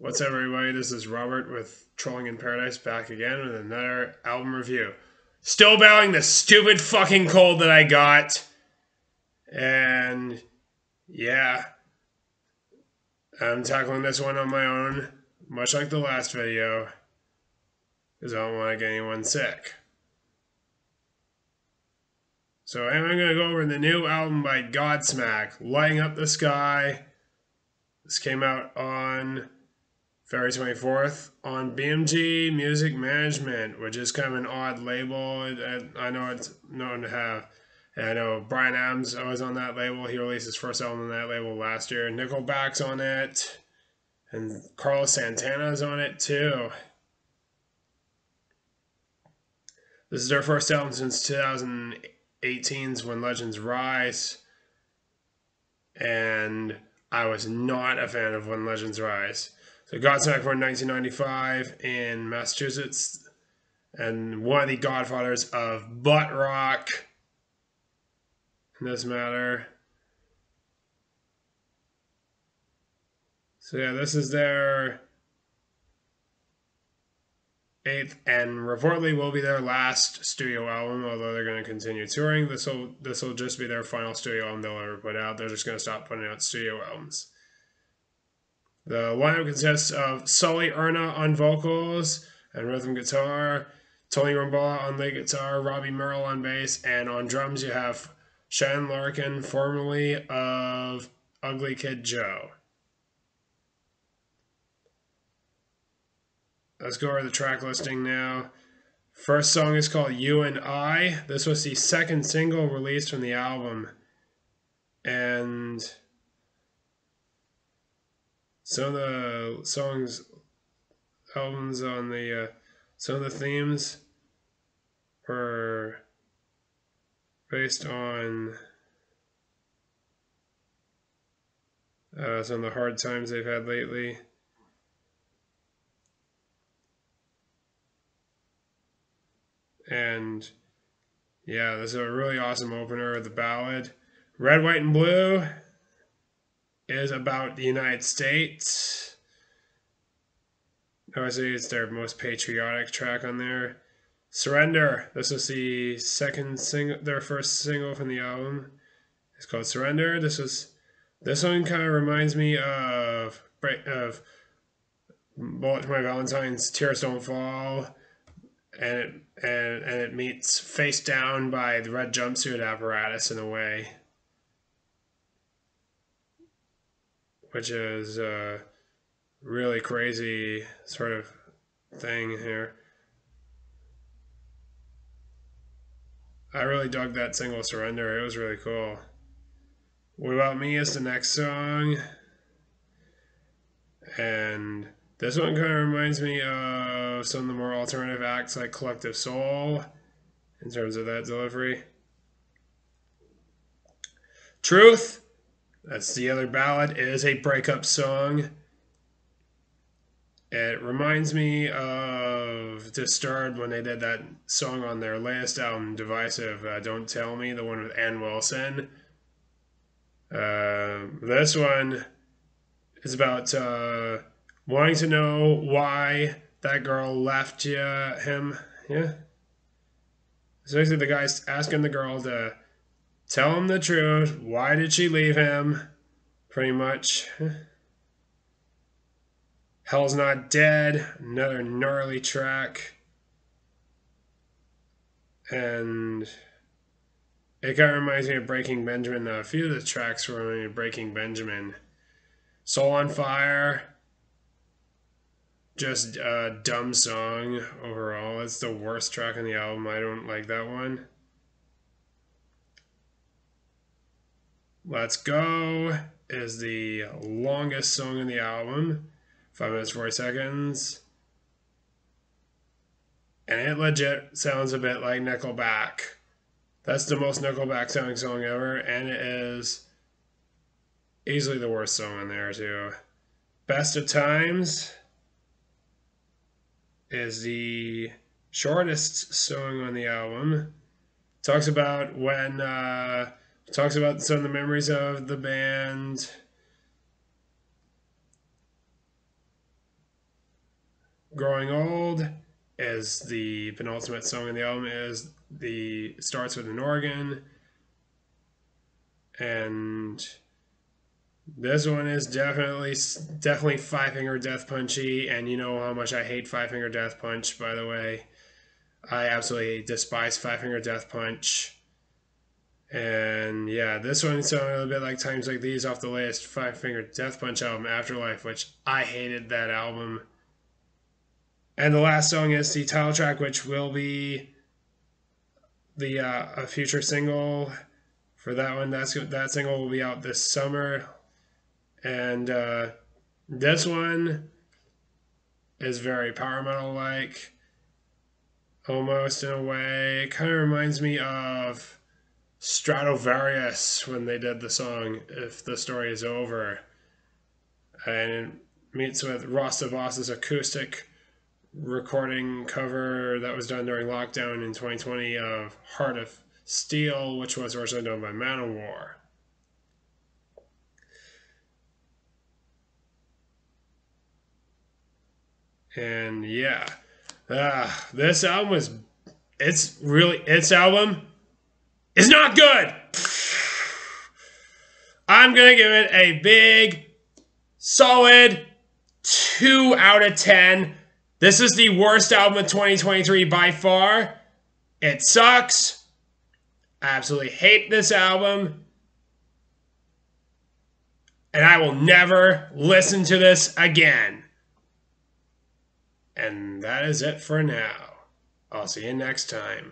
What's up, everybody? This is Robert with Trolling in Paradise back again with another album review. Still battling the stupid fucking cold that I got. And yeah, I'm tackling this one on my own, much like the last video, because I don't want to get anyone sick. So I'm going to go over the new album by Godsmack-Lighting Up the Sky. This came out on February 24th on BMG Music Management, which is kind of an odd label. I know it's known to have. And I know Bryan Adams was on that label. He released his first album on that label last year. Nickelback's on it. And Carlos Santana's on it too. This is their first album since 2018's When Legends Rise. And I was not a fan of When Legends Rise. So Godsmack born in 1995 in Massachusetts, and one of the godfathers of butt rock in this matter. So yeah, this is their 8th and reportedly will be their last studio album, although they're going to continue touring. This will just be their final studio album they'll ever put out. They're just going to stop putting out studio albums. The lineup consists of Sully Erna on vocals and rhythm guitar, Tony Rombola on lead guitar, Robbie Merrill on bass, and on drums you have Shannon Larkin, formerly of Ugly Kid Joe. Let's go over the track listing now. First song is called You and I. This was the second single released from the album. And some of the albums on the, some of the themes were based on some of the hard times they've had lately. And yeah, this is a really awesome opener of the ballad. Red, White, and Blue is about the United States. Obviously, it's their most patriotic track on there. Surrender. This is the second single, their first single from the album. It's called Surrender. This one kind of reminds me of Bullet to My Valentine's Tears Don't Fall, and it meets Face Down by the Red Jumpsuit Apparatus in a way, which is a really crazy sort of thing here. I really dug that single Surrender. It was really cool. What About Me is the next song. And this one kind of reminds me of some of the more alternative acts like Collective Soul in terms of that delivery. Truth, that's the other ballad. It is a breakup song. It reminds me of Disturbed when they did that song on their latest album, Divisive, Don't Tell Me, the one with Ann Wilson. This one is about wanting to know why that girl left him. Yeah. So basically the guy's asking the girl to tell him the truth. Why did she leave him? Pretty much. Hell's Not Dead, another gnarly track. And it kind of reminds me of Breaking Benjamin. A few of the tracks were in Breaking Benjamin. Soul on Fire, just a dumb song overall. It's the worst track on the album. I don't like that one. Let's Go is the longest song in the album. 5 minutes, 40 seconds. And it legit sounds a bit like Nickelback. That's the most Nickelback sounding song ever, and it is easily the worst song on there too. Best of Times is the shortest song on the album. Talks about some of the memories of the band. Growing Old is the penultimate song in the album. Is the starts with an organ, and this one is definitely Five Finger Death Punchy, and you know how much I hate Five Finger Death Punch. By the way, I absolutely despise Five Finger Death Punch. And yeah, this one sounded a little bit like Times Like These off the latest Five Finger Death Punch album, Afterlife, which I hated that album. And the last song is the title track, which will be the a future single for that one. That single will be out this summer, and this one is very power metal like, almost in a way. It kind of reminds me of Stratovarius when they did the song "If the Story Is Over," and it meets with Rasta Boss's acoustic recording cover that was done during lockdown in 2020 of Heart of Steel, which was originally done by Manowar. And yeah, this album its album is not good. I'm gonna give it a big, solid 2 out of 10. This is the worst album of 2023 by far. It sucks. I absolutely hate this album. And I will never listen to this again. And that is it for now. I'll see you next time.